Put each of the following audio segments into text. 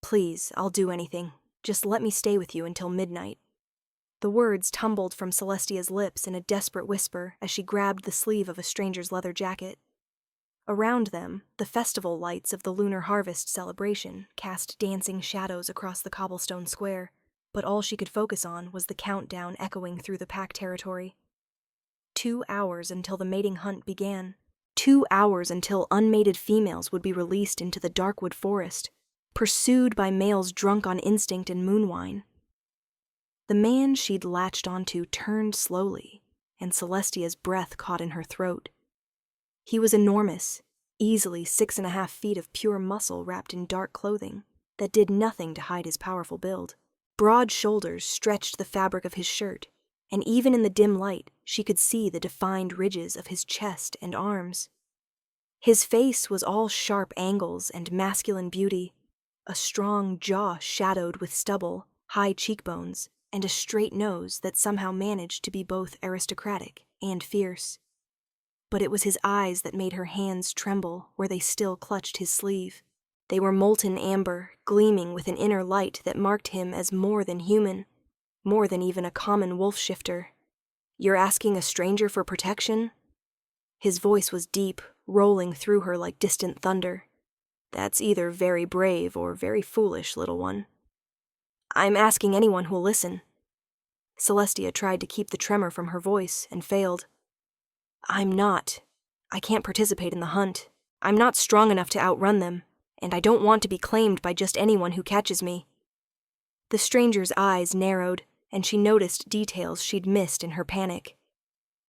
Please, I'll do anything. Just let me stay with you until midnight." The words tumbled from Celestia's lips in a desperate whisper as she grabbed the sleeve of a stranger's leather jacket. Around them, the festival lights of the lunar harvest celebration cast dancing shadows across the cobblestone square, but all she could focus on was the countdown echoing through the pack territory. 2 hours until the mating hunt began. 2 hours until unmated females would be released into the darkwood forest, pursued by males drunk on instinct and moonwine. The man she'd latched onto turned slowly, and Celestia's breath caught in her throat. He was enormous, easily 6.5 feet of pure muscle wrapped in dark clothing that did nothing to hide his powerful build. Broad shoulders stretched the fabric of his shirt, and even in the dim light, she could see the defined ridges of his chest and arms. His face was all sharp angles and masculine beauty, a strong jaw shadowed with stubble, high cheekbones, and a straight nose that somehow managed to be both aristocratic and fierce. But it was his eyes that made her hands tremble where they still clutched his sleeve. They were molten amber, gleaming with an inner light that marked him as more than human, more than even a common wolf shifter. "You're asking a stranger for protection?" His voice was deep, rolling through her like distant thunder. "That's either very brave or very foolish, little one." "I'm asking anyone who'll listen." Celestia tried to keep the tremor from her voice and failed. I can't participate in the hunt. I'm not strong enough to outrun them, and I don't want to be claimed by just anyone who catches me." The stranger's eyes narrowed, and she noticed details she'd missed in her panic.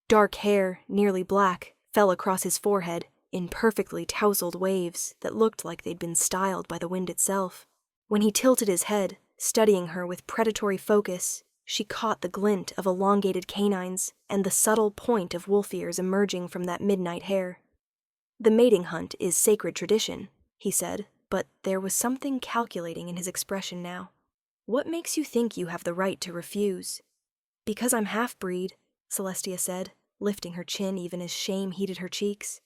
Dark hair, nearly black, fell across his forehead in perfectly tousled waves that looked like they'd been styled by the wind itself. When he tilted his head, studying her with predatory focus, she caught the glint of elongated canines and the subtle point of wolf ears emerging from that midnight hair. "The mating hunt is sacred tradition," he said, but there was something calculating in his expression now. "What makes you think you have the right to refuse?" "Because I'm half-breed," Celestia said, lifting her chin even as shame heated her cheeks.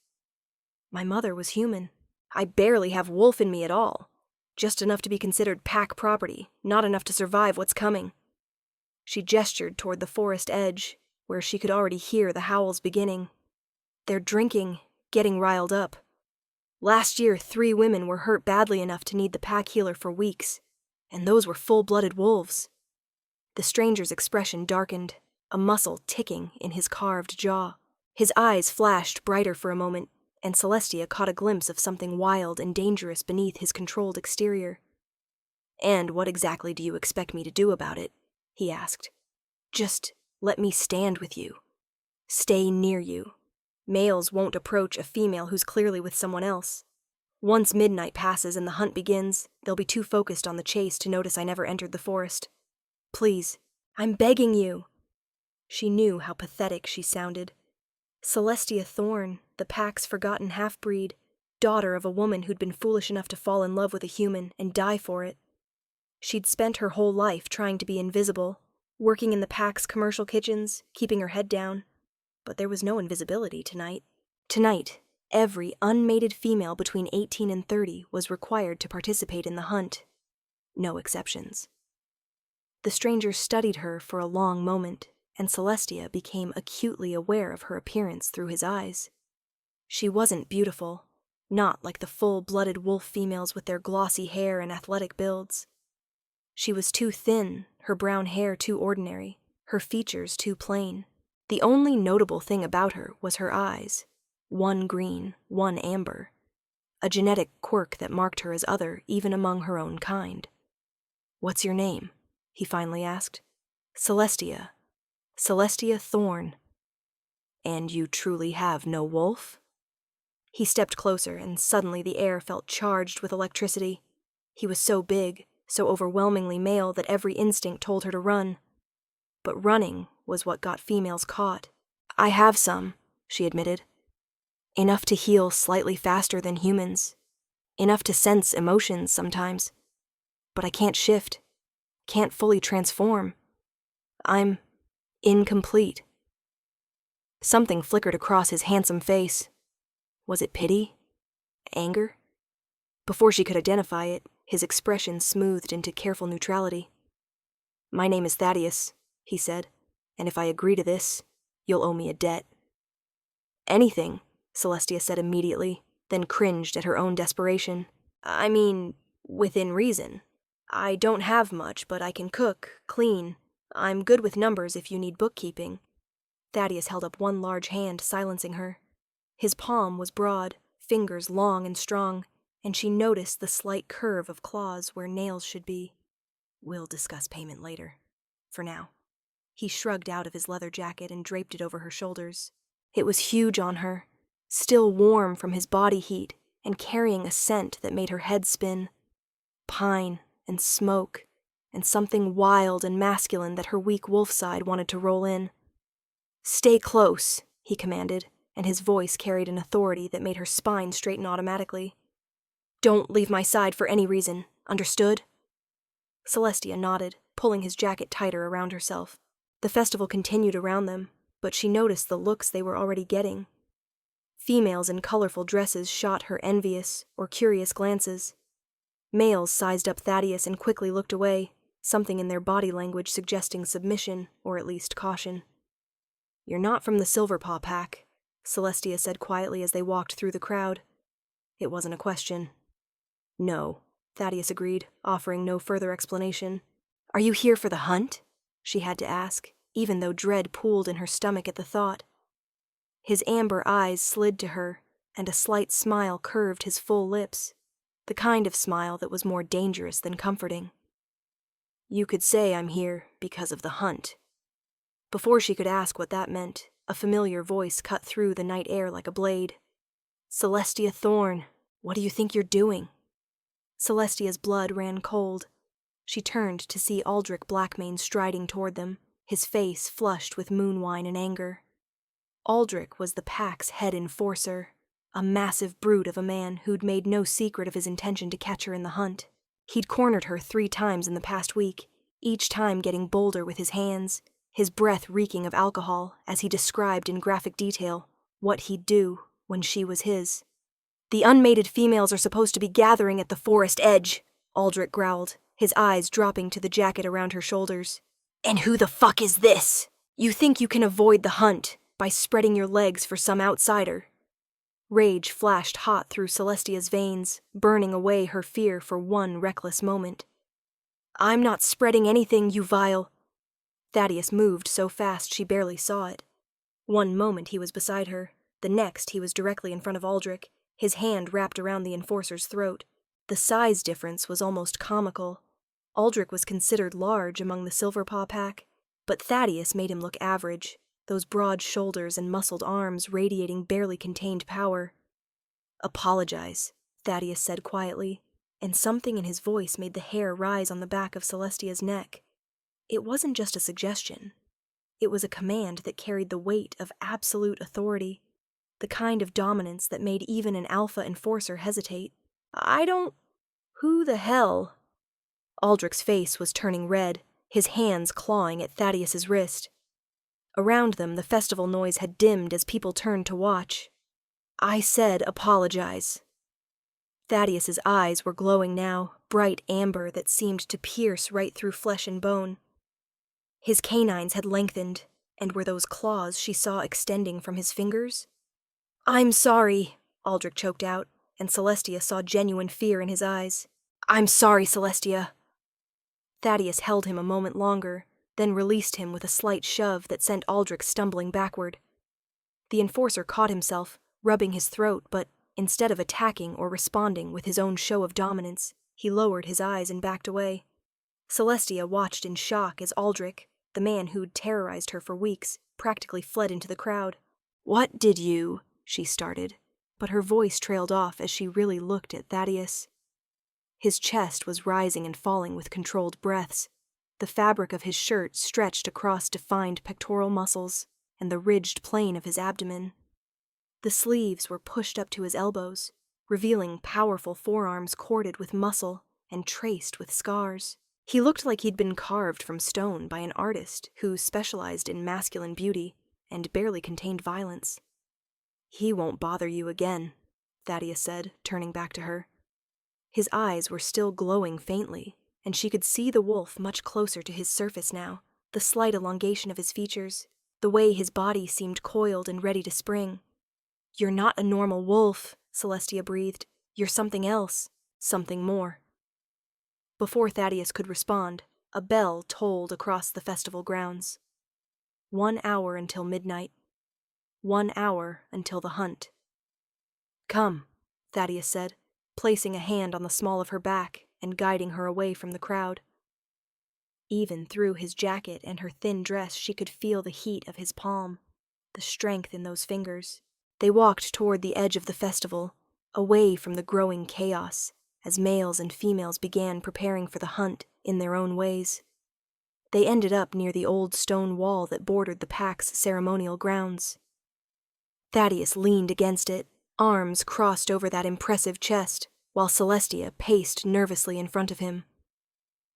"My mother was human. I barely have wolf in me at all. Just enough to be considered pack property, not enough to survive what's coming." She gestured toward the forest edge, where she could already hear the howls beginning. "They're drinking, getting riled up. Last year, 3 women were hurt badly enough to need the pack healer for weeks, and those were full-blooded wolves." The stranger's expression darkened, a muscle ticking in his carved jaw. His eyes flashed brighter for a moment, and Celestia caught a glimpse of something wild and dangerous beneath his controlled exterior. "And what exactly do you expect me to do about it?" he asked. "Just let me stand with you. Stay near you. Males won't approach a female who's clearly with someone else. Once midnight passes and the hunt begins, they'll be too focused on the chase to notice I never entered the forest. Please, I'm begging you." She knew how pathetic she sounded. Celestia Thorne, the pack's forgotten half-breed, daughter of a woman who'd been foolish enough to fall in love with a human and die for it. She'd spent her whole life trying to be invisible, working in the pack's commercial kitchens, keeping her head down. But there was no invisibility tonight. Tonight, every unmated female between 18 and 30 was required to participate in the hunt. No exceptions. The stranger studied her for a long moment, and Celestia became acutely aware of her appearance through his eyes. She wasn't beautiful, not like the full-blooded wolf females with their glossy hair and athletic builds. She was too thin, her brown hair too ordinary, her features too plain. The only notable thing about her was her eyes, one green, one amber, a genetic quirk that marked her as other even among her own kind. "What's your name?" he finally asked. "Celestia. Celestia Thorne." "And you truly have no wolf?" He stepped closer, and suddenly the air felt charged with electricity. He was so big, so overwhelmingly male that every instinct told her to run. But running was what got females caught. "I have some," she admitted. "Enough to heal slightly faster than humans. Enough to sense emotions sometimes. But I can't shift. Can't fully transform. I'm incomplete." Something flickered across his handsome face. Was it pity? Anger? Before she could identify it, his expression smoothed into careful neutrality. "My name is Thaddeus," he said, "and if I agree to this, you'll owe me a debt." "Anything," Celestia said immediately, then cringed at her own desperation. "I mean, within reason. I don't have much, but I can cook, clean. I'm good with numbers if you need bookkeeping." Thaddeus held up one large hand, silencing her. His palm was broad, fingers long and strong, and she noticed the slight curve of claws where nails should be. "We'll discuss payment later. For now." He shrugged out of his leather jacket and draped it over her shoulders. It was huge on her, still warm from his body heat and carrying a scent that made her head spin. Pine and smoke and something wild and masculine that her weak wolf side wanted to roll in. "Stay close," he commanded, and his voice carried an authority that made her spine straighten automatically. "Don't leave my side for any reason. Understood?" Celestia nodded, pulling his jacket tighter around herself. The festival continued around them, but she noticed the looks they were already getting. Females in colorful dresses shot her envious or curious glances. Males sized up Thaddeus and quickly looked away, something in their body language suggesting submission or at least caution. "You're not from the Silverpaw Pack," Celestia said quietly as they walked through the crowd. It wasn't a question. "No," Thaddeus agreed, offering no further explanation. "Are you here for the hunt?" she had to ask, even though dread pooled in her stomach at the thought. His amber eyes slid to her, and a slight smile curved his full lips, the kind of smile that was more dangerous than comforting. "You could say I'm here because of the hunt." Before she could ask what that meant, a familiar voice cut through the night air like a blade. "Celestia Thorne, what do you think you're doing?" Celestia's blood ran cold. She turned to see Aldrich Blackmane striding toward them, his face flushed with moonwine and anger. Aldrich was the pack's head enforcer, a massive brute of a man who'd made no secret of his intention to catch her in the hunt. He'd cornered her 3 times in the past week, each time getting bolder with his hands, his breath reeking of alcohol as he described in graphic detail what he'd do when she was his. "The unmated females are supposed to be gathering at the forest edge," Aldrich growled, his eyes dropping to the jacket around her shoulders. "And who the fuck is this? You think you can avoid the hunt by spreading your legs for some outsider?" Rage flashed hot through Celestia's veins, burning away her fear for one reckless moment. "I'm not spreading anything, you vile—" Thaddeus moved so fast she barely saw it. One moment he was beside her, the next he was directly in front of Aldrich, his hand wrapped around the enforcer's throat. The size difference was almost comical. Aldrich was considered large among the Silverpaw Pack, but Thaddeus made him look average, those broad shoulders and muscled arms radiating barely contained power. "Apologize," Thaddeus said quietly, and something in his voice made the hair rise on the back of Celestia's neck. It wasn't just a suggestion. It was a command that carried the weight of absolute authority, the kind of dominance that made even an alpha enforcer hesitate. "I don't— Who the hell—" Aldrich's face was turning red, his hands clawing at Thaddeus's wrist. Around them, the festival noise had dimmed as people turned to watch. "I said apologize." Thaddeus's eyes were glowing now, bright amber that seemed to pierce right through flesh and bone. His canines had lengthened, and were those claws she saw extending from his fingers? "I'm sorry," Aldrich choked out, and Celestia saw genuine fear in his eyes. "I'm sorry, Celestia." Thaddeus held him a moment longer, then released him with a slight shove that sent Aldrich stumbling backward. The enforcer caught himself, rubbing his throat, but instead of attacking or responding with his own show of dominance, he lowered his eyes and backed away. Celestia watched in shock as Aldrich, the man who'd terrorized her for weeks, practically fled into the crowd. "What did you—" she started, but her voice trailed off as she really looked at Thaddeus. His chest was rising and falling with controlled breaths. The fabric of his shirt stretched across defined pectoral muscles and the ridged plane of his abdomen. The sleeves were pushed up to his elbows, revealing powerful forearms corded with muscle and traced with scars. He looked like he'd been carved from stone by an artist who specialized in masculine beauty and barely contained violence. "He won't bother you again," Thaddeus said, turning back to her. His eyes were still glowing faintly, and she could see the wolf much closer to his surface now, the slight elongation of his features, the way his body seemed coiled and ready to spring. "You're not a normal wolf," Celestia breathed. "You're something else, something more." Before Thaddeus could respond, a bell tolled across the festival grounds. 1 hour until midnight. 1 hour until the hunt. "Come," Thaddeus said, placing a hand on the small of her back and guiding her away from the crowd. Even through his jacket and her thin dress she could feel the heat of his palm, the strength in those fingers. They walked toward the edge of the festival, away from the growing chaos, as males and females began preparing for the hunt in their own ways. They ended up near the old stone wall that bordered the pack's ceremonial grounds. Thaddeus leaned against it, arms crossed over that impressive chest, while Celestia paced nervously in front of him.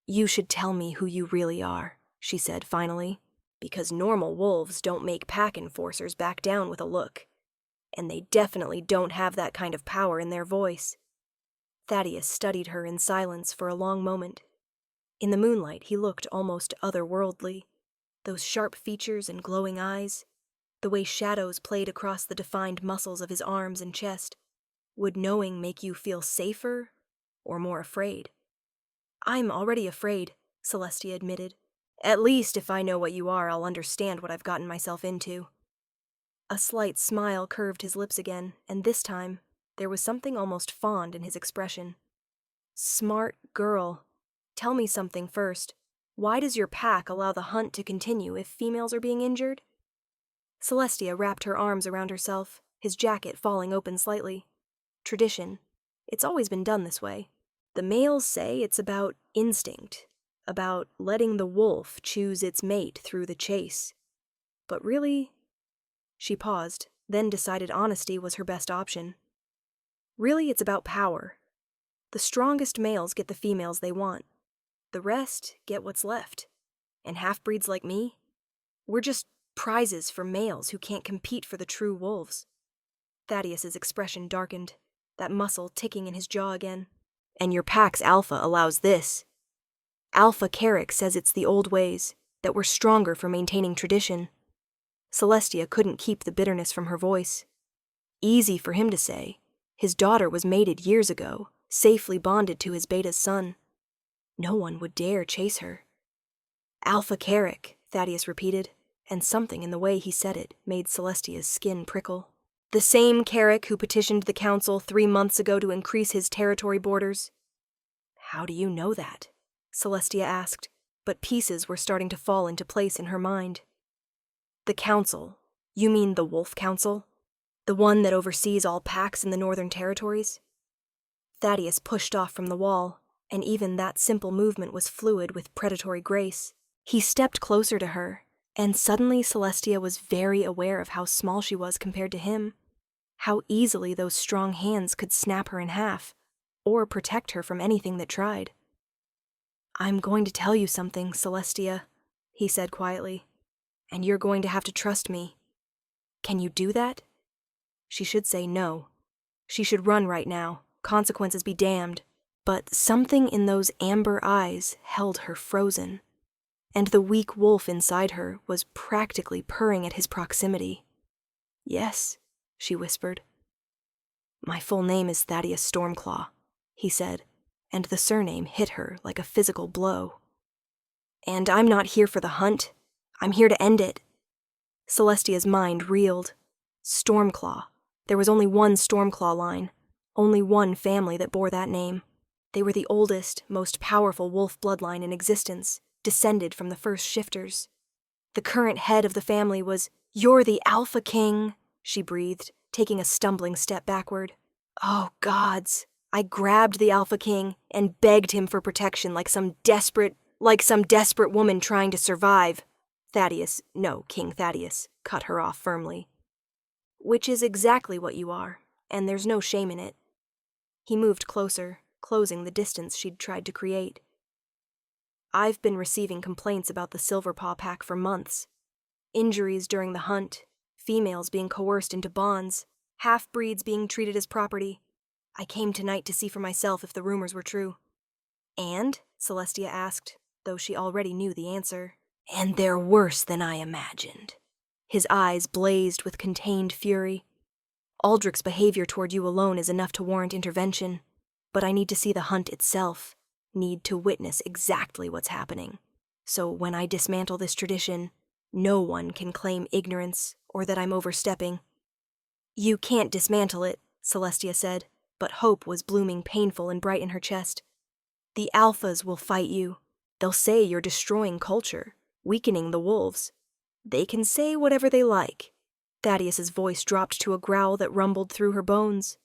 "You should tell me who you really are," she said finally, "because normal wolves don't make pack enforcers back down with a look. And they definitely don't have that kind of power in their voice." Thaddeus studied her in silence for a long moment. In the moonlight he looked almost otherworldly. Those sharp features and glowing eyes, the way shadows played across the defined muscles of his arms and chest. Would knowing make you feel safer or more afraid? "I'm already afraid," Celestia admitted. "At least if I know what you are, I'll understand what I've gotten myself into." A slight smile curved his lips again, and this time there was something almost fond in his expression. "Smart girl. Tell me something first. Why does your pack allow the hunt to continue if females are being injured?" Celestia wrapped her arms around herself, his jacket falling open slightly. "Tradition. It's always been done this way. The males say it's about instinct, about letting the wolf choose its mate through the chase. But really..." She paused, then decided honesty was her best option. "Really, it's about power. The strongest males get the females they want. The rest get what's left. And half-breeds like me? We're just prizes for males who can't compete for the true wolves." Thaddeus's expression darkened, that muscle ticking in his jaw again. "And your pack's alpha allows this. Alpha Carrick says it's the old ways, that we're stronger for maintaining tradition." Celestia couldn't keep the bitterness from her voice. Easy for him to say. His daughter was mated years ago, safely bonded to his beta's son. No one would dare chase her. "Alpha Carrick," Thaddeus repeated, and something in the way he said it made Celestia's skin prickle. "The same Carrick who petitioned the council 3 months ago to increase his territory borders." "How do you know that?" Celestia asked, but pieces were starting to fall into place in her mind. "The council. You mean the Wolf Council? The one that oversees all packs in the Northern Territories?" Thaddeus pushed off from the wall, and even that simple movement was fluid with predatory grace. He stepped closer to her, and suddenly Celestia was very aware of how small she was compared to him, how easily those strong hands could snap her in half, or protect her from anything that tried. "I'm going to tell you something, Celestia," he said quietly, "and you're going to have to trust me. Can you do that?" She should say no. She should run right now, consequences be damned. But something in those amber eyes held her frozen, and the weak wolf inside her was practically purring at his proximity. "Yes," she whispered. "My full name is Thaddeus Stormclaw," he said, and the surname hit her like a physical blow. "And I'm not here for the hunt. I'm here to end it." Celestia's mind reeled. Stormclaw. There was only one Stormclaw line, only one family that bore that name. They were the oldest, most powerful wolf bloodline in existence, descended from the first shifters. The current head of the family was, "You're the Alpha King," she breathed, taking a stumbling step backward. Oh, gods. I grabbed the Alpha King and begged him for protection like some desperate woman trying to survive. King Thaddeus, cut her off firmly. "Which is exactly what you are, and there's no shame in it." He moved closer, closing the distance she'd tried to create. "I've been receiving complaints about the Silverpaw Pack for months. Injuries during the hunt, females being coerced into bonds, half-breeds being treated as property. I came tonight to see for myself if the rumors were true. And? Celestia asked, though she already knew the answer. And they're worse than I imagined. His eyes blazed with contained fury. Aldrich's behavior toward you alone is enough to warrant intervention, but I need to see the hunt itself, need to witness exactly what's happening. So when I dismantle this tradition, no one can claim ignorance or that I'm overstepping. You can't dismantle it, Celestia said, but hope was blooming painful and bright in her chest. The alphas will fight you. They'll say you're destroying culture, weakening the wolves. They can say whatever they like. Thaddeus's voice dropped to a growl that rumbled through her bones.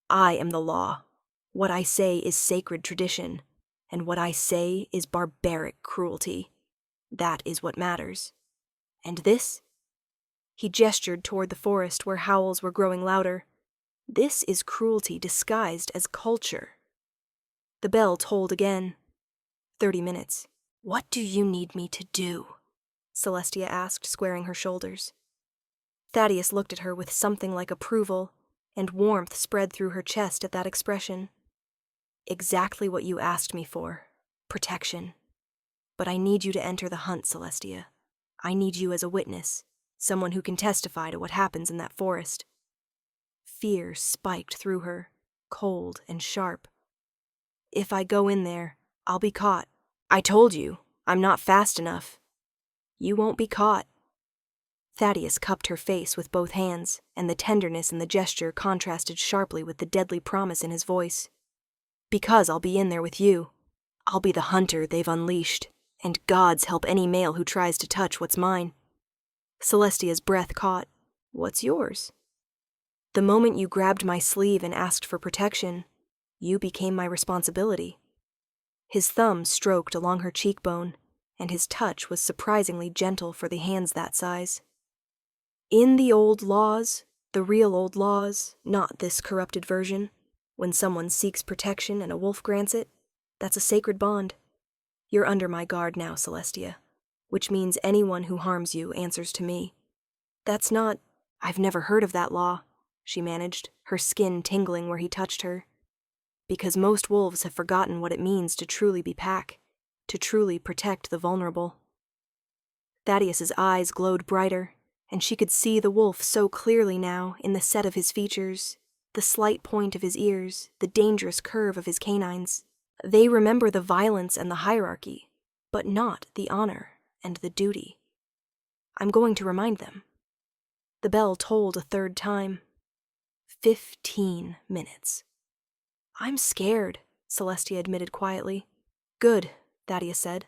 I am the law. What I say is sacred tradition, and what I say is barbaric cruelty. That is what matters. And this? He gestured toward the forest where howls were growing louder. This is cruelty disguised as culture. The bell tolled again. 30 minutes. What do you need me to do? Celestia asked, squaring her shoulders. Thaddeus looked at her with something like approval, and warmth spread through her chest at that expression. Exactly what you asked me for. Protection. But I need you to enter the hunt, Celestia. I need you as a witness, someone who can testify to what happens in that forest. Fear spiked through her, cold and sharp. If I go in there, I'll be caught. I told you, I'm not fast enough. You won't be caught. Thaddeus cupped her face with both hands, and the tenderness in the gesture contrasted sharply with the deadly promise in his voice. Because I'll be in there with you. I'll be the hunter they've unleashed, and gods help any male who tries to touch what's mine. Celestia's breath caught. What's yours? The moment you grabbed my sleeve and asked for protection, you became my responsibility. His thumb stroked along her cheekbone, and his touch was surprisingly gentle for the hands that size. In the old laws, the real old laws, not this corrupted version, when someone seeks protection and a wolf grants it, that's a sacred bond. You're under my guard now, Celestia, which means anyone who harms you answers to me. That's not... I've never heard of that law, she managed, her skin tingling where he touched her. Because most wolves have forgotten what it means to truly be pack, to truly protect the vulnerable. Thaddeus's eyes glowed brighter, and she could see the wolf so clearly now in the set of his features, the slight point of his ears, the dangerous curve of his canines. They remember the violence and the hierarchy, but not the honor and the duty. I'm going to remind them. The bell tolled a third time. 15 minutes. I'm scared, Celestia admitted quietly. Good, Thaddeus said.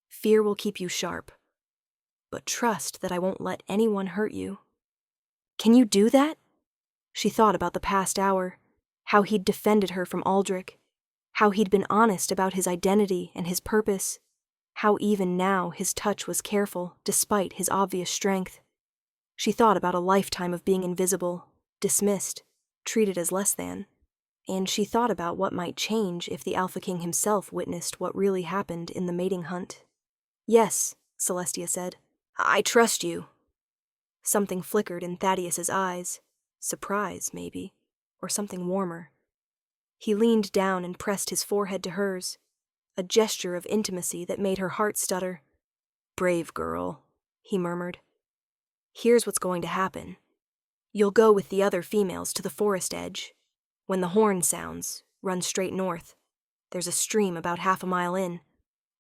Fear will keep you sharp. But trust that I won't let anyone hurt you. Can you do that? She thought about the past hour, how he'd defended her from Aldrich, how he'd been honest about his identity and his purpose, how even now his touch was careful despite his obvious strength. She thought about a lifetime of being invisible, dismissed, treated as less than, and she thought about what might change if the Alpha King himself witnessed what really happened in the mating hunt. Yes, Celestia said. I trust you. Something flickered in Thaddeus's eyes. Surprise, maybe, or something warmer. He leaned down and pressed his forehead to hers, a gesture of intimacy that made her heart stutter. Brave girl, he murmured. Here's what's going to happen. You'll go with the other females to the forest edge. When the horn sounds, run straight north. There's a stream about half a mile in.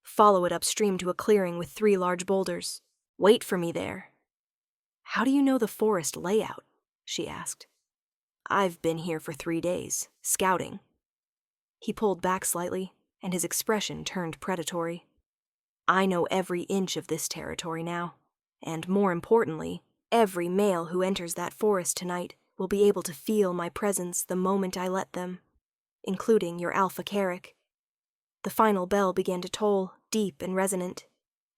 Follow it upstream to a clearing with 3 large boulders. Wait for me there. How do you know the forest layout? She asked. I've been here for 3 days, scouting. He pulled back slightly, and his expression turned predatory. I know every inch of this territory now, and more importantly, every male who enters that forest tonight will be able to feel my presence the moment I let them, including your Alpha Carrick. The final bell began to toll, deep and resonant.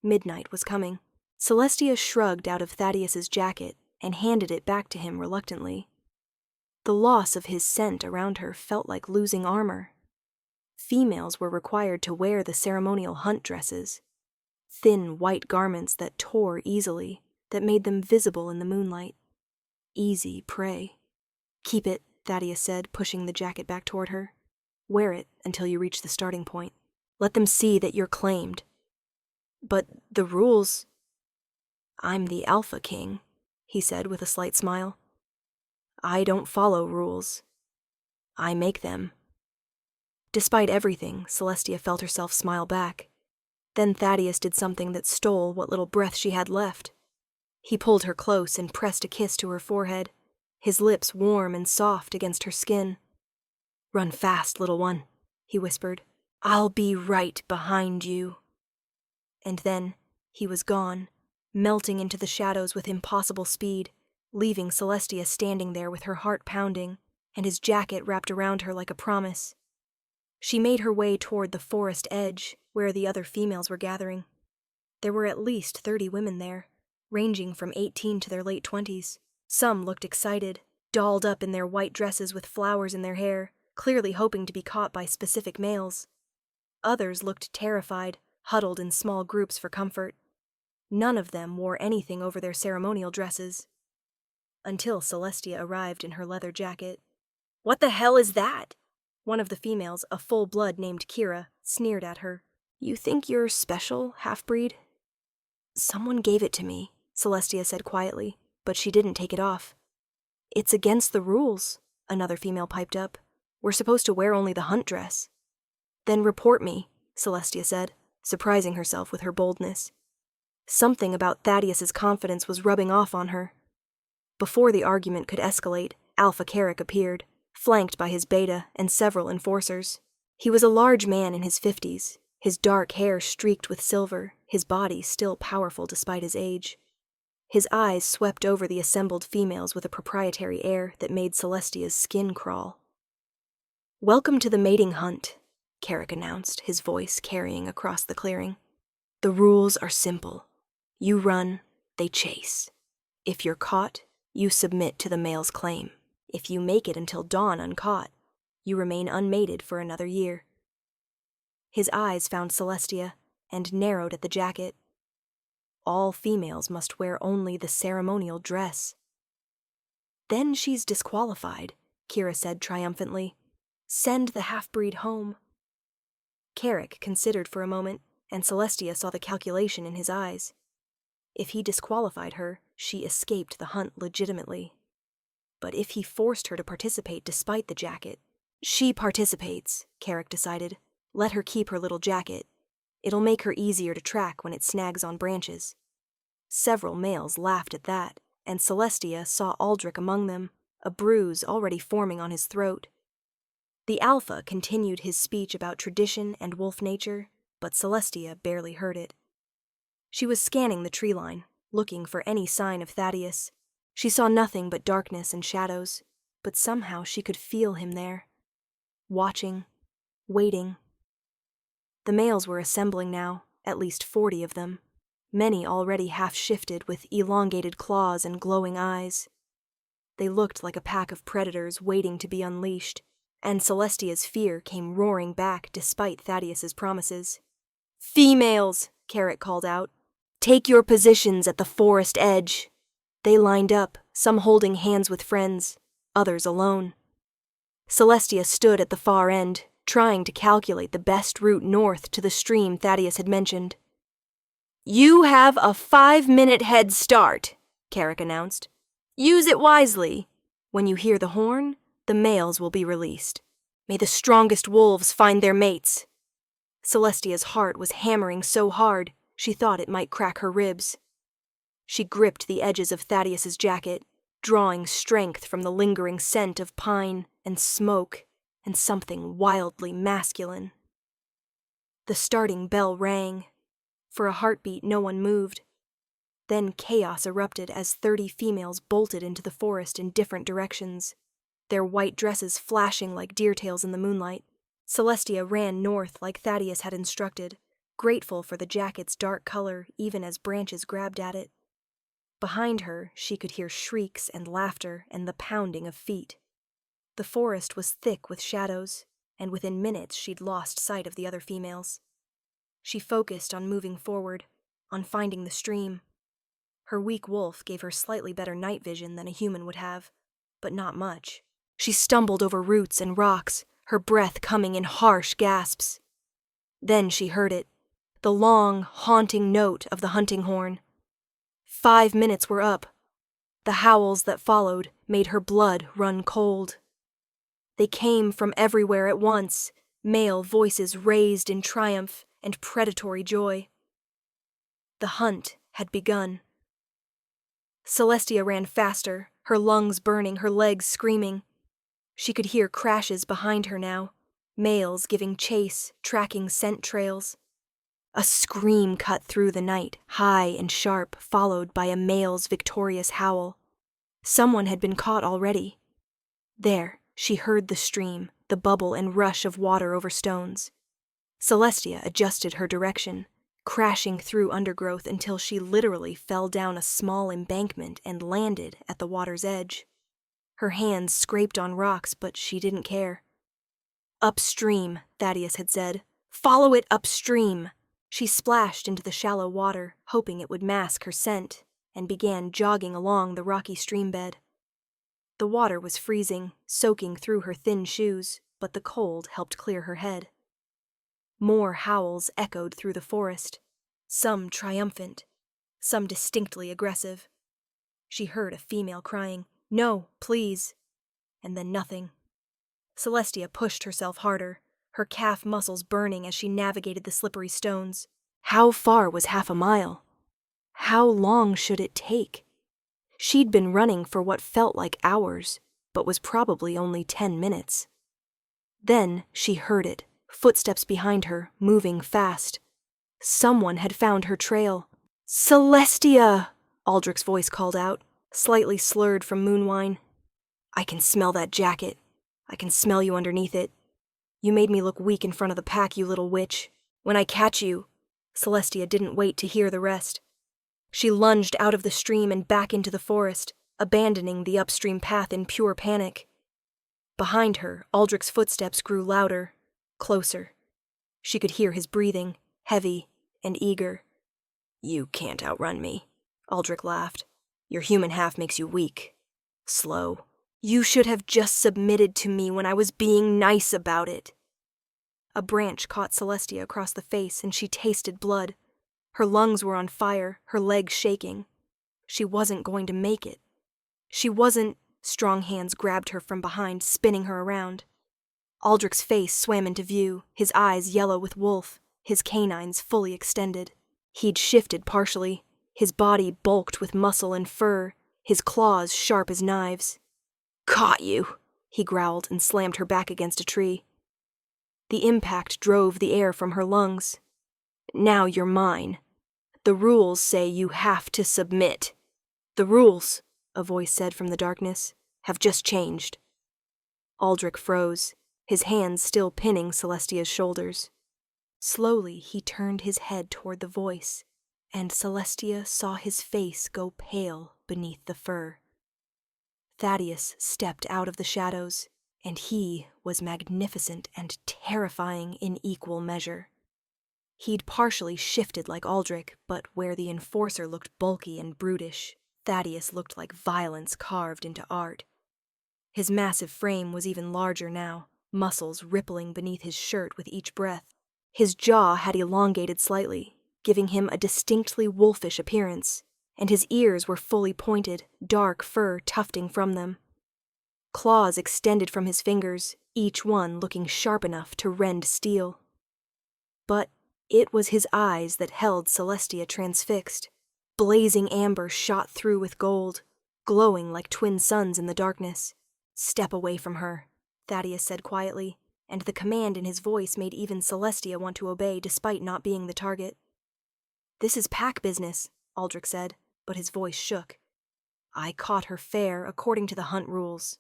Midnight was coming. Celestia shrugged out of Thaddeus's jacket and handed it back to him reluctantly. The loss of his scent around her felt like losing armor. Females were required to wear the ceremonial hunt dresses, thin white garments that tore easily, that made them visible in the moonlight. Easy prey. Keep it, Thaddeus said, pushing the jacket back toward her. Wear it until you reach the starting point. Let them see that you're claimed. But the rules... I'm the Alpha King, he said with a slight smile. I don't follow rules. I make them. Despite everything, Celestia felt herself smile back. Then Thaddeus did something that stole what little breath she had left. He pulled her close and pressed a kiss to her forehead, his lips warm and soft against her skin. Run fast, little one, he whispered. I'll be right behind you. And then he was gone, melting into the shadows with impossible speed, leaving Celestia standing there with her heart pounding and his jacket wrapped around her like a promise. She made her way toward the forest edge, where the other females were gathering. There were at least 30 women there, ranging from 18 to their late 20s. Some looked excited, dolled up in their white dresses with flowers in their hair, clearly hoping to be caught by specific males. Others looked terrified, huddled in small groups for comfort. None of them wore anything over their ceremonial dresses. Until Celestia arrived in her leather jacket. What the hell is that? One of the females, a full-blood named Kira, sneered at her. You think you're special, half-breed? Someone gave it to me, Celestia said quietly, but she didn't take it off. It's against the rules, another female piped up. We're supposed to wear only the hunt dress. Then report me, Celestia said, surprising herself with her boldness. Something about Thaddeus's confidence was rubbing off on her. Before the argument could escalate, Alpha Carrick appeared, flanked by his beta and several enforcers. He was a large man in his 50s, his dark hair streaked with silver, his body still powerful despite his age. His eyes swept over the assembled females with a proprietary air that made Celestia's skin crawl. Welcome to the mating hunt, Carrick announced, his voice carrying across the clearing. The rules are simple. You run, they chase. If you're caught, you submit to the male's claim. If you make it until dawn uncaught, you remain unmated for another year. His eyes found Celestia and narrowed at the jacket. All females must wear only the ceremonial dress. Then she's disqualified, Kira said triumphantly. Send the half-breed home. Carrick considered for a moment, and Celestia saw the calculation in his eyes. If he disqualified her, she escaped the hunt legitimately. But if he forced her to participate despite the jacket... She participates, Carrick decided. Let her keep her little jacket. It'll make her easier to track when it snags on branches. Several males laughed at that, and Celestia saw Aldrich among them, a bruise already forming on his throat. The Alpha continued his speech about tradition and wolf nature, but Celestia barely heard it. She was scanning the tree line, looking for any sign of Thaddeus. She saw nothing but darkness and shadows, but somehow she could feel him there. Watching, waiting. The males were assembling now, at least 40 of them, many already half-shifted with elongated claws and glowing eyes. They looked like a pack of predators waiting to be unleashed, and Celestia's fear came roaring back despite Thaddeus's promises. Females, Carrick called out. Take your positions at the forest edge. They lined up, some holding hands with friends, others alone. Celestia stood at the far end, trying to calculate the best route north to the stream Thaddeus had mentioned. You have a 5-minute head start, Carrick announced. Use it wisely. When you hear the horn, the males will be released. May the strongest wolves find their mates. Celestia's heart was hammering so hard, she thought it might crack her ribs. She gripped the edges of Thaddeus's jacket, drawing strength from the lingering scent of pine and smoke and something wildly masculine. The starting bell rang. For a heartbeat, no one moved. Then chaos erupted as 30 females bolted into the forest in different directions, their white dresses flashing like deer tails in the moonlight. Celestia ran north like Thaddeus had instructed, grateful for the jacket's dark color even as branches grabbed at it. Behind her, she could hear shrieks and laughter and the pounding of feet. The forest was thick with shadows, and within minutes she'd lost sight of the other females. She focused on moving forward, on finding the stream. Her weak wolf gave her slightly better night vision than a human would have, but not much. She stumbled over roots and rocks, her breath coming in harsh gasps. Then she heard it, the long, haunting note of the hunting horn. 5 minutes were up. The howls that followed made her blood run cold. They came from everywhere at once, male voices raised in triumph and predatory joy. The hunt had begun. Celestia ran faster, her lungs burning, her legs screaming. She could hear crashes behind her now, males giving chase, tracking scent trails. A scream cut through the night, high and sharp, followed by a male's victorious howl. Someone had been caught already. There, she heard the stream, the bubble and rush of water over stones. Celestia adjusted her direction, crashing through undergrowth until she literally fell down a small embankment and landed at the water's edge. Her hands scraped on rocks, but she didn't care. Upstream, Thaddeus had said. Follow it upstream. She splashed into the shallow water, hoping it would mask her scent, and began jogging along the rocky stream bed. The water was freezing, soaking through her thin shoes, but the cold helped clear her head. More howls echoed through the forest, some triumphant, some distinctly aggressive. She heard a female crying, "No, please," and then nothing. Celestia pushed herself harder, her calf muscles burning as she navigated the slippery stones. How far was half a mile? How long should it take? She'd been running for what felt like hours, but was probably only 10 minutes. Then she heard it, footsteps behind her, moving fast. Someone had found her trail. "Celestia!" Aldrich's voice called out, slightly slurred from moonwine. "I can smell that jacket. I can smell you underneath it. You made me look weak in front of the pack, you little witch. When I catch you..." Celestia didn't wait to hear the rest. She lunged out of the stream and back into the forest, abandoning the upstream path in pure panic. Behind her, Aldrich's footsteps grew louder, closer. She could hear his breathing, heavy and eager. "You can't outrun me," Aldrich laughed. "Your human half makes you weak, slow. You should have just submitted to me when I was being nice about it." A branch caught Celestia across the face and she tasted blood. Her lungs were on fire, her legs shaking. She wasn't going to make it. She wasn't... Strong hands grabbed her from behind, spinning her around. Aldrich's face swam into view, his eyes yellow with wolf, his canines fully extended. He'd shifted partially, his body bulked with muscle and fur, his claws sharp as knives. "Caught you," he growled and slammed her back against a tree. The impact drove the air from her lungs. "Now you're mine. The rules say you have to submit." "The rules," a voice said from the darkness, "have just changed." Aldrich froze, his hands still pinning Celestia's shoulders. Slowly he turned his head toward the voice, and Celestia saw his face go pale beneath the fur. Thaddeus stepped out of the shadows, and he was magnificent and terrifying in equal measure. He'd partially shifted like Aldrich, but where the enforcer looked bulky and brutish, Thaddeus looked like violence carved into art. His massive frame was even larger now, muscles rippling beneath his shirt with each breath. His jaw had elongated slightly, giving him a distinctly wolfish appearance, and his ears were fully pointed, dark fur tufting from them. Claws extended from his fingers, each one looking sharp enough to rend steel. But it was his eyes that held Celestia transfixed. Blazing amber shot through with gold, glowing like twin suns in the darkness. "Step away from her," Thaddeus said quietly, and the command in his voice made even Celestia want to obey despite not being the target. "This is pack business," Aldrich said, but his voice shook. "I caught her fair according to the hunt rules.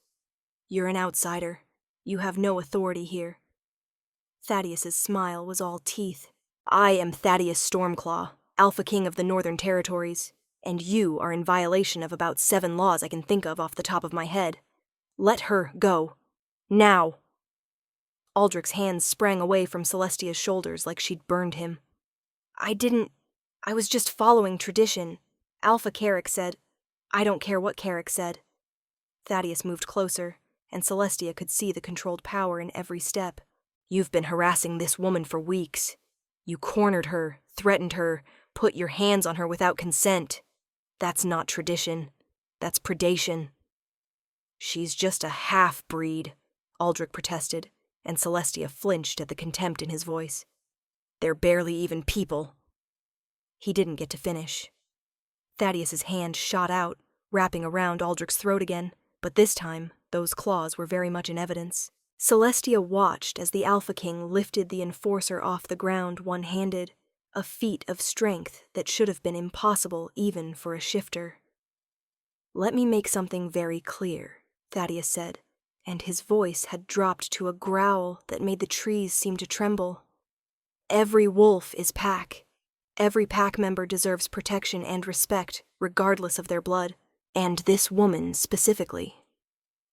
You're an outsider. You have no authority here." Thaddeus's smile was all teeth. "I am Thaddeus Stormclaw, Alpha King of the Northern Territories, and you are in violation of about 7 laws I can think of off the top of my head. Let her go. Now." Aldrich's hands sprang away from Celestia's shoulders like she'd burned him. I was just following tradition. Alpha Carrick said. I don't care what Carrick said." Thaddeus moved closer, and Celestia could see the controlled power in every step. "You've been harassing this woman for weeks. You cornered her, threatened her, put your hands on her without consent. That's not tradition. That's predation." "She's just a half-breed," Aldrich protested, and Celestia flinched at the contempt in his voice. "They're barely even people." He didn't get to finish. Thaddeus's hand shot out, wrapping around Aldrich's throat again, but this time, those claws were very much in evidence. Celestia watched as the Alpha King lifted the enforcer off the ground one-handed, a feat of strength that should have been impossible even for a shifter. "Let me make something very clear," Thaddeus said, and his voice had dropped to a growl that made the trees seem to tremble. "Every wolf is pack. Every pack member deserves protection and respect, regardless of their blood, and this woman specifically."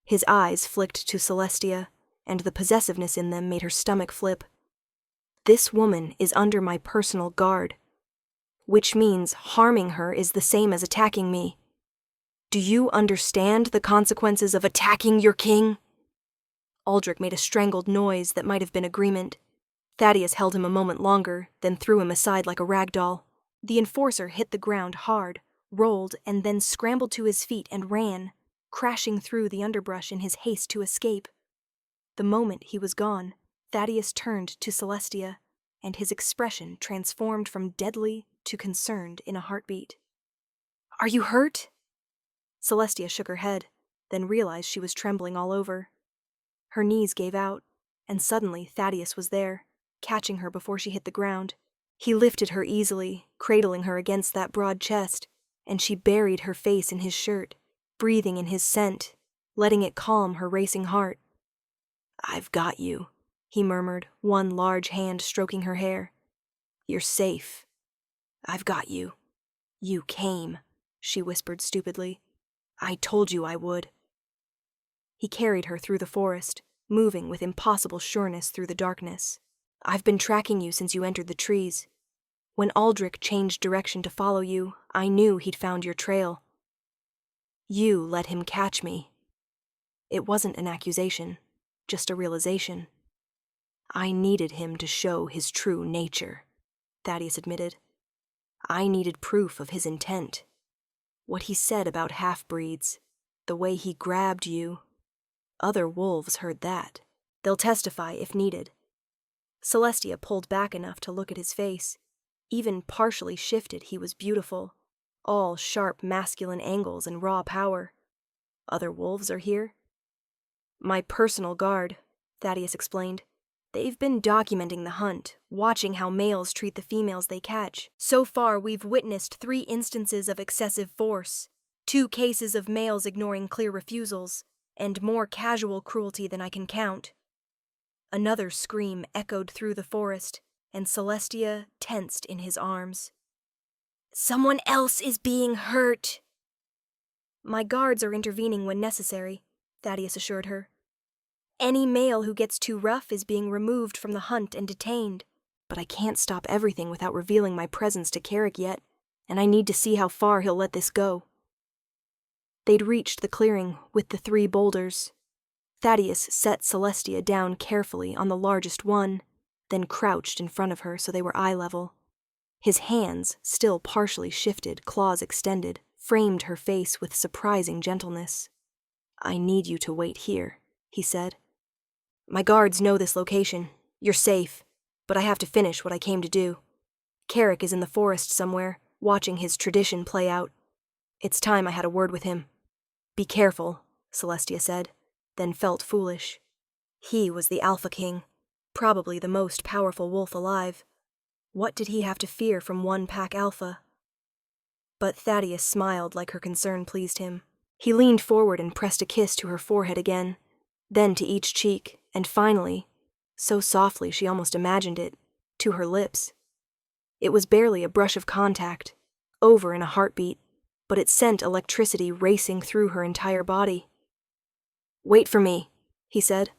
His eyes flicked to Celestia, and the possessiveness in them made her stomach flip. "This woman is under my personal guard, which means harming her is the same as attacking me. Do you understand the consequences of attacking your king?" Aldrich made a strangled noise that might have been agreement. Thaddeus held him a moment longer, then threw him aside like a rag doll. The enforcer hit the ground hard, rolled, and then scrambled to his feet and ran, crashing through the underbrush in his haste to escape. The moment he was gone, Thaddeus turned to Celestia, and his expression transformed from deadly to concerned in a heartbeat. "Are you hurt?" Celestia shook her head, then realized she was trembling all over. Her knees gave out, and suddenly Thaddeus was there, catching her before she hit the ground. He lifted her easily, cradling her against that broad chest, and she buried her face in his shirt, breathing in his scent, letting it calm her racing heart. "I've got you," he murmured, one large hand stroking her hair. "You're safe. I've got you. You came," she whispered stupidly. "I told you I would." He carried her through the forest, moving with impossible sureness through the darkness. "I've been tracking you since you entered the trees. When Aldrich changed direction to follow you, I knew he'd found your trail. You let him catch me." It wasn't an accusation, just a realization. "I needed him to show his true nature," Thaddeus admitted. "I needed proof of his intent. What he said about half-breeds, the way he grabbed you. Other wolves heard that. They'll testify if needed." Celestia pulled back enough to look at his face. Even partially shifted, he was beautiful, all sharp masculine angles and raw power. "Other wolves are here?" "My personal guard," Thaddeus explained. "They've been documenting the hunt, watching how males treat the females they catch. So far, we've witnessed 3 instances of excessive force, 2 cases of males ignoring clear refusals, and more casual cruelty than I can count." Another scream echoed through the forest, and Celestia tensed in his arms. "Someone else is being hurt." "My guards are intervening when necessary," Thaddeus assured her. "Any male who gets too rough is being removed from the hunt and detained. But I can't stop everything without revealing my presence to Carrick yet, and I need to see how far he'll let this go." They'd reached the clearing with the 3 boulders. Thaddeus set Celestia down carefully on the largest one, then crouched in front of her so they were eye level. His hands, still partially shifted, claws extended, framed her face with surprising gentleness. "I need you to wait here," he said. "My guards know this location. You're safe, but I have to finish what I came to do. Carrick is in the forest somewhere, watching his tradition play out. It's time I had a word with him." "Be careful," Celestia said, then felt foolish. He was the Alpha King, probably the most powerful wolf alive. What did he have to fear from one pack alpha? But Thaddeus smiled like her concern pleased him. He leaned forward and pressed a kiss to her forehead again, then to each cheek, and finally, so softly she almost imagined it, to her lips. It was barely a brush of contact, over in a heartbeat, but it sent electricity racing through her entire body. "Wait for me," he said.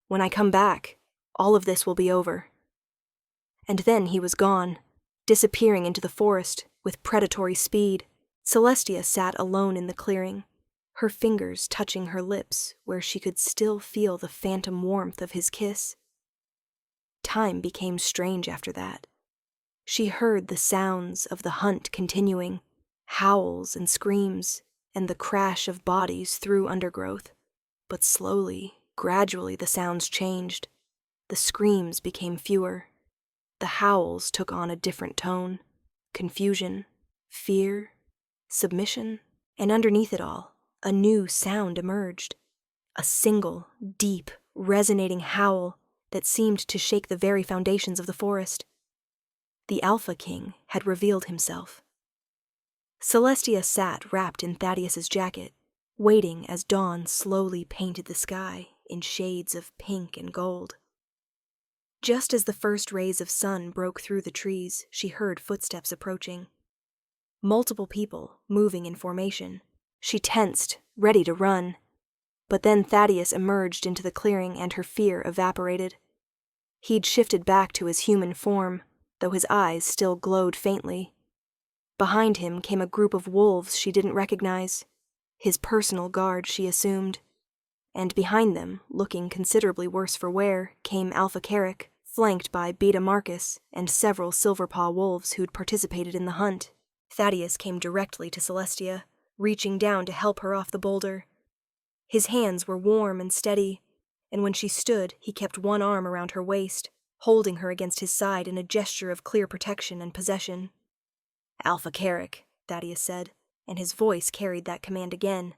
"When I come back, all of this will be over." And then he was gone, disappearing into the forest with predatory speed. Celestia sat alone in the clearing, her fingers touching her lips where she could still feel the phantom warmth of his kiss. Time became strange after that. She heard the sounds of the hunt continuing, howls and screams, and the crash of bodies through undergrowth. But slowly, gradually the sounds changed. The screams became fewer. The howls took on a different tone. Confusion, fear, submission, and underneath it all, a new sound emerged. A single, deep, resonating howl that seemed to shake the very foundations of the forest. The Alpha King had revealed himself. Celestia sat wrapped in Thaddeus's jacket, waiting as dawn slowly painted the sky in shades of pink and gold. Just as the first rays of sun broke through the trees, she heard footsteps approaching. Multiple people moving in formation. She tensed, ready to run. But then Thaddeus emerged into the clearing and her fear evaporated. He'd shifted back to his human form, though his eyes still glowed faintly. Behind him came a group of wolves she didn't recognize, his personal guard, she assumed. And behind them, looking considerably worse for wear, came Alpha Carrick, flanked by Beta Marcus and several Silverpaw wolves who'd participated in the hunt. Thaddeus came directly to Celestia, reaching down to help her off the boulder. His hands were warm and steady, and when she stood, he kept one arm around her waist, holding her against his side in a gesture of clear protection and possession. "Alpha Carrick," Thaddeus said, and his voice carried that command again,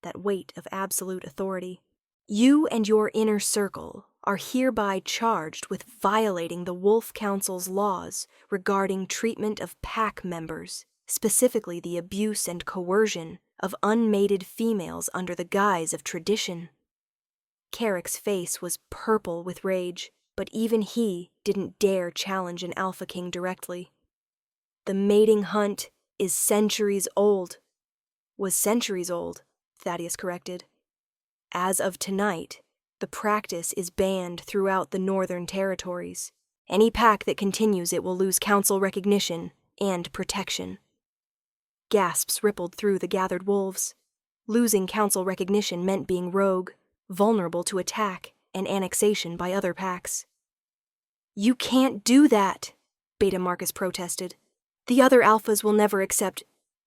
that weight of absolute authority. "You and your inner circle are hereby charged with violating the Wolf Council's laws regarding treatment of pack members, specifically the abuse and coercion of unmated females under the guise of tradition." Carrick's face was purple with rage, but even he didn't dare challenge an Alpha King directly. "The mating hunt is centuries old." "Was centuries old," Thaddeus corrected. "As of tonight, the practice is banned throughout the Northern Territories. Any pack that continues it will lose council recognition and protection." Gasps rippled through the gathered wolves. Losing council recognition meant being rogue, vulnerable to attack and annexation by other packs. "You can't do that," Beta Marcus protested. "The other alphas will never accept—"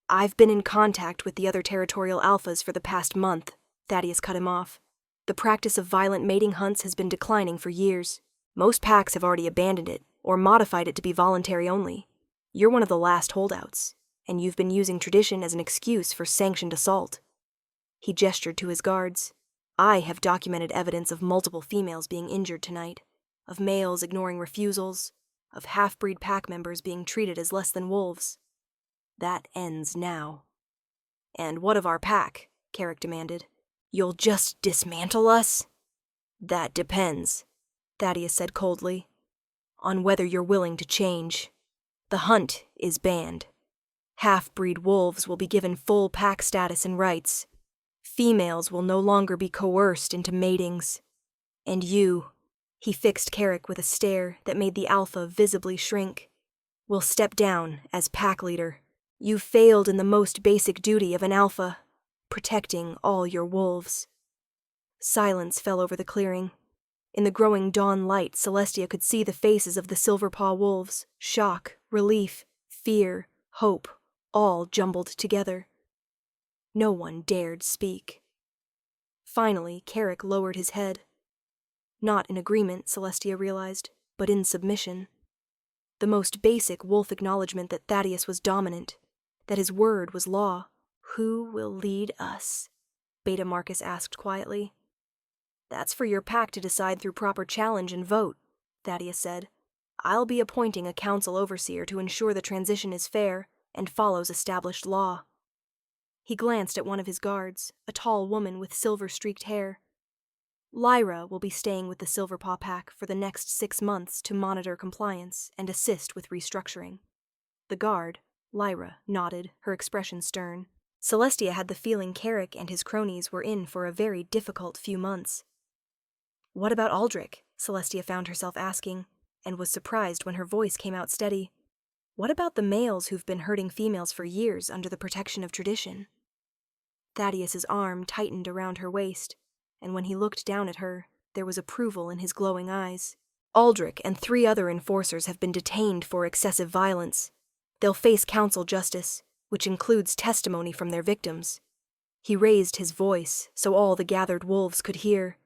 "I've been in contact with the other territorial alphas for the past month," Thaddeus cut him off. "The practice of violent mating hunts has been declining for years. Most packs have already abandoned it, or modified it to be voluntary only. You're one of the last holdouts, and you've been using tradition as an excuse for sanctioned assault." He gestured to his guards. "I have documented evidence of multiple females being injured tonight, of males ignoring refusals, of half-breed pack members being treated as less than wolves. That ends now." "And what of our pack?" Carrick demanded. "You'll just dismantle us?" "That depends," Thaddeus said coldly, "on whether you're willing to change. The hunt is banned. Half-breed wolves will be given full pack status and rights. Females will no longer be coerced into matings. And you," he fixed Carrick with a stare that made the alpha visibly shrink, "will step down as pack leader. You failed in the most basic duty of an alpha, protecting all your wolves." Silence fell over the clearing. In the growing dawn light, Celestia could see the faces of the Silverpaw wolves, shock, relief, fear, hope, all jumbled together. No one dared speak. Finally, Carrick lowered his head. Not in agreement, Celestia realized, but in submission. The most basic wolf acknowledgement that Thaddeus was dominant, that his word was law. "Who will lead us?" Beta Marcus asked quietly. "That's for your pack to decide through proper challenge and vote," Thaddeus said. "I'll be appointing a council overseer to ensure the transition is fair and follows established law." He glanced at one of his guards, a tall woman with silver-streaked hair. "Lyra will be staying with the Silverpaw pack for the next 6 months to monitor compliance and assist with restructuring." The guard, Lyra, nodded, her expression stern. Celestia had the feeling Carrick and his cronies were in for a very difficult few months. "What about Aldrich?" Celestia found herself asking, and was surprised when her voice came out steady. "What about the males who've been hurting females for years under the protection of tradition?" Thaddeus's arm tightened around her waist, and when he looked down at her, there was approval in his glowing eyes. Aldrich and 3 other enforcers have been detained for excessive violence. They'll face council justice, which includes testimony from their victims. He raised his voice so all the gathered wolves could hear.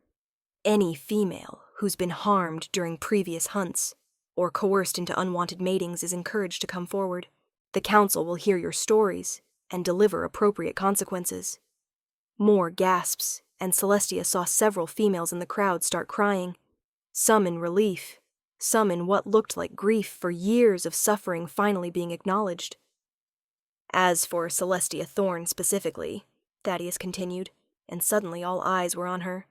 Any female who's been harmed during previous hunts or coerced into unwanted matings is encouraged to come forward. The council will hear your stories and deliver appropriate consequences. More gasps, and Celestia saw several females in the crowd start crying, some in relief, some in what looked like grief for years of suffering finally being acknowledged. As for Celestia Thorne specifically, Thaddeus continued, and suddenly all eyes were on her.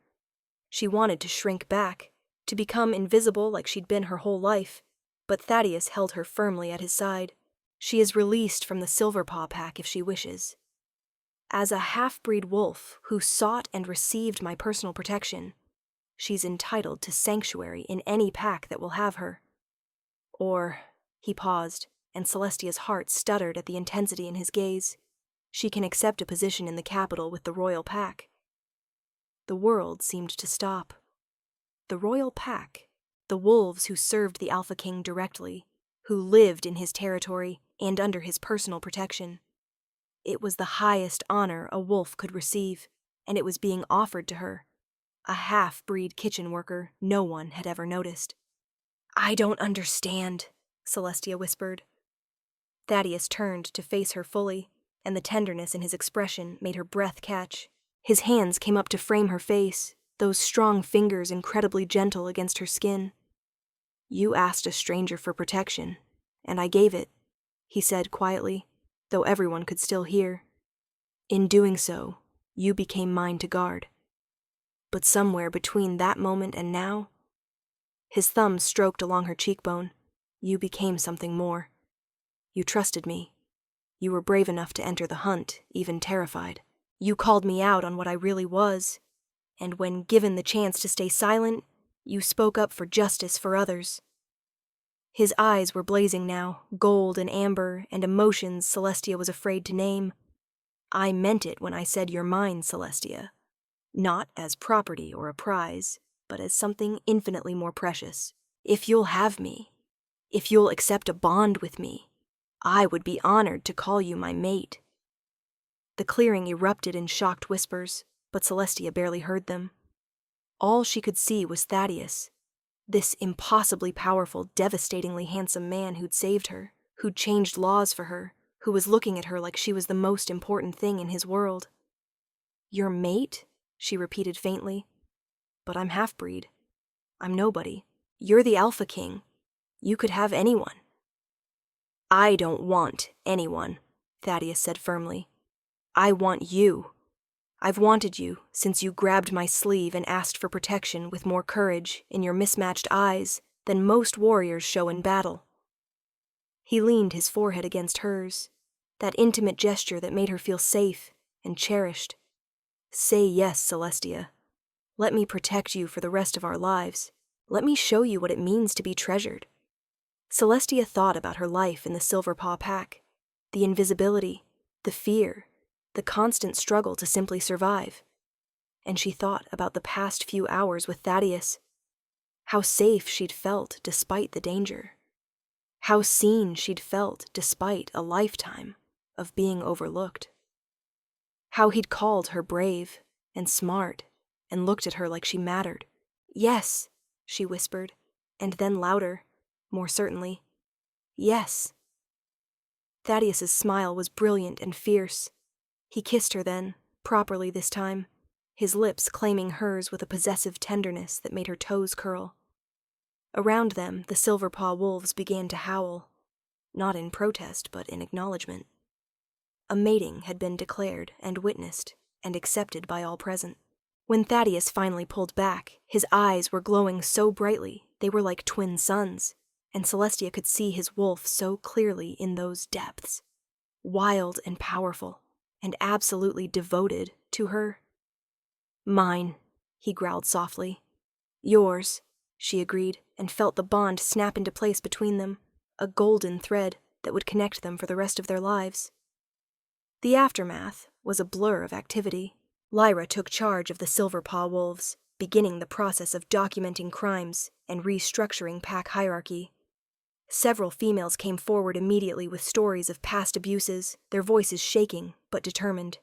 She wanted to shrink back, to become invisible like she'd been her whole life, but Thaddeus held her firmly at his side. She is released from the Silverpaw Pack if she wishes. As a half-breed wolf who sought and received my personal protection, she's entitled to sanctuary in any pack that will have her. Or, he paused, and Celestia's heart stuttered at the intensity in his gaze. She can accept a position in the capital with the royal pack. The world seemed to stop. The royal pack, the wolves who served the Alpha King directly, who lived in his territory and under his personal protection. It was the highest honor a wolf could receive, and it was being offered to her, a half-breed kitchen worker no one had ever noticed. "I don't understand," Celestia whispered. Thaddeus turned to face her fully, and the tenderness in his expression made her breath catch. His hands came up to frame her face, those strong fingers incredibly gentle against her skin. "You asked a stranger for protection, and I gave it," he said quietly, though everyone could still hear. "In doing so, you became mine to guard. But somewhere between that moment and now," his thumb stroked along her cheekbone, "you became something more. You trusted me. You were brave enough to enter the hunt, even terrified. You called me out on what I really was, and when given the chance to stay silent, you spoke up for justice for others." His eyes were blazing now, gold and amber, and emotions Celestia was afraid to name. "I meant it when I said you're mine, Celestia. Not as property or a prize, but as something infinitely more precious. If you'll have me, if you'll accept a bond with me, I would be honored to call you my mate." The clearing erupted in shocked whispers, but Celestia barely heard them. All she could see was Thaddeus, this impossibly powerful, devastatingly handsome man who'd saved her, who'd changed laws for her, who was looking at her like she was the most important thing in his world. "Your mate?" she repeated faintly. "But I'm half-breed. I'm nobody. You're the Alpha King. You could have anyone." "I don't want anyone," Thaddeus said firmly. "I want you. I've wanted you since you grabbed my sleeve and asked for protection with more courage in your mismatched eyes than most warriors show in battle." He leaned his forehead against hers, that intimate gesture that made her feel safe and cherished. "Say yes, Celestia. Let me protect you for the rest of our lives. Let me show you what it means to be treasured." Celestia thought about her life in the Silverpaw Pack, the invisibility, the fear, the constant struggle to simply survive. And she thought about the past few hours with Thaddeus, how safe she'd felt despite the danger, how seen she'd felt despite a lifetime of being overlooked, how he'd called her brave and smart and looked at her like she mattered. "Yes," she whispered, and then louder, more certainly, "Yes." Thaddeus's smile was brilliant and fierce. He kissed her then, properly this time, his lips claiming hers with a possessive tenderness that made her toes curl. Around them, the Silverpaw wolves began to howl, not in protest but in acknowledgement. A mating had been declared and witnessed and accepted by all present. When Thaddeus finally pulled back, his eyes were glowing so brightly they were like twin suns, and Celestia could see his wolf so clearly in those depths, wild and powerful, and absolutely devoted to her. "Mine," he growled softly. "Yours," she agreed, and felt the bond snap into place between them, a golden thread that would connect them for the rest of their lives. The aftermath, was a blur of activity. Lyra took charge of the Silverpaw Wolves, beginning the process of documenting crimes and restructuring pack hierarchy. Several females came forward immediately with stories of past abuses, their voices shaking but determined.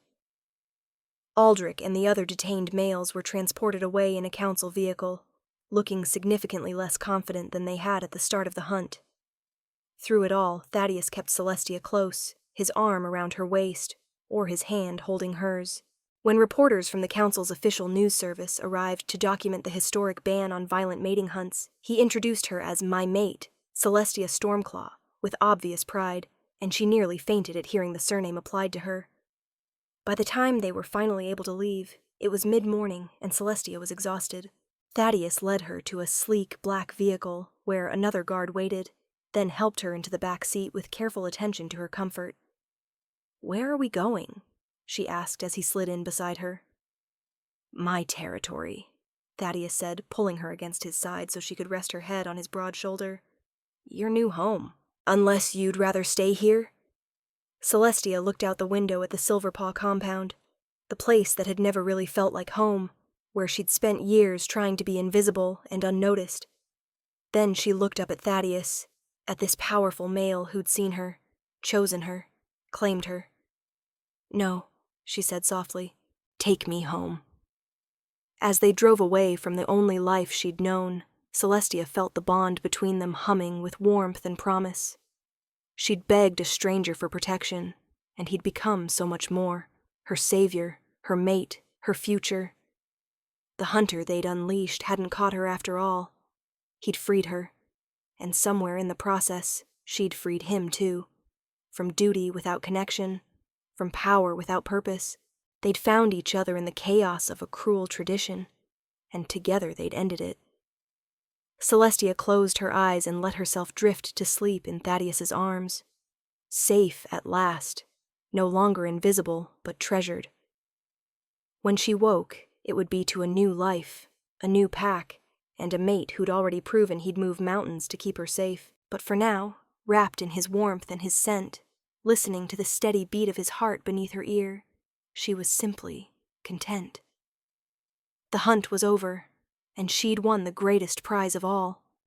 Aldrich and the other detained males were transported away in a council vehicle, looking significantly less confident than they had at the start of the hunt. Through it all, Thaddeus kept Celestia close, his arm around her waist, or his hand holding hers. When reporters from the council's official news service arrived to document the historic ban on violent mating hunts, he introduced her as my mate, Celestia Stormclaw, with obvious pride, and she nearly fainted at hearing the surname applied to her. By the time they were finally able to leave, it was mid-morning and Celestia was exhausted. Thaddeus led her to a sleek black vehicle where another guard waited, then helped her into the back seat with careful attention to her comfort. "Where are we going?" she asked as he slid in beside her. "My territory," Thaddeus said, pulling her against his side so she could rest her head on his broad shoulder. "Your new home. Unless you'd rather stay here?" Celestia looked out the window at the Silverpaw compound, the place that had never really felt like home, where she'd spent years trying to be invisible and unnoticed. Then she looked up at Thaddeus, at this powerful male who'd seen her, chosen her, claimed her. "No," she said softly. "Take me home." As they drove away from the only life she'd known, Celestia felt the bond between them humming with warmth and promise. She'd begged a stranger for protection, and he'd become so much more, her savior, her mate, her future. The hunter they'd unleashed hadn't caught her after all. He'd freed her, and somewhere in the process, she'd freed him too. From duty without connection, from power without purpose, they'd found each other in the chaos of a cruel tradition, and together they'd ended it. Celestia closed her eyes and let herself drift to sleep in Thaddeus's arms. Safe at last, no longer invisible, but treasured. When she woke, it would be to a new life, a new pack, and a mate who'd already proven he'd move mountains to keep her safe. But for now, wrapped in his warmth and his scent, listening to the steady beat of his heart beneath her ear, she was simply content. The hunt was over, and she'd won the greatest prize of all.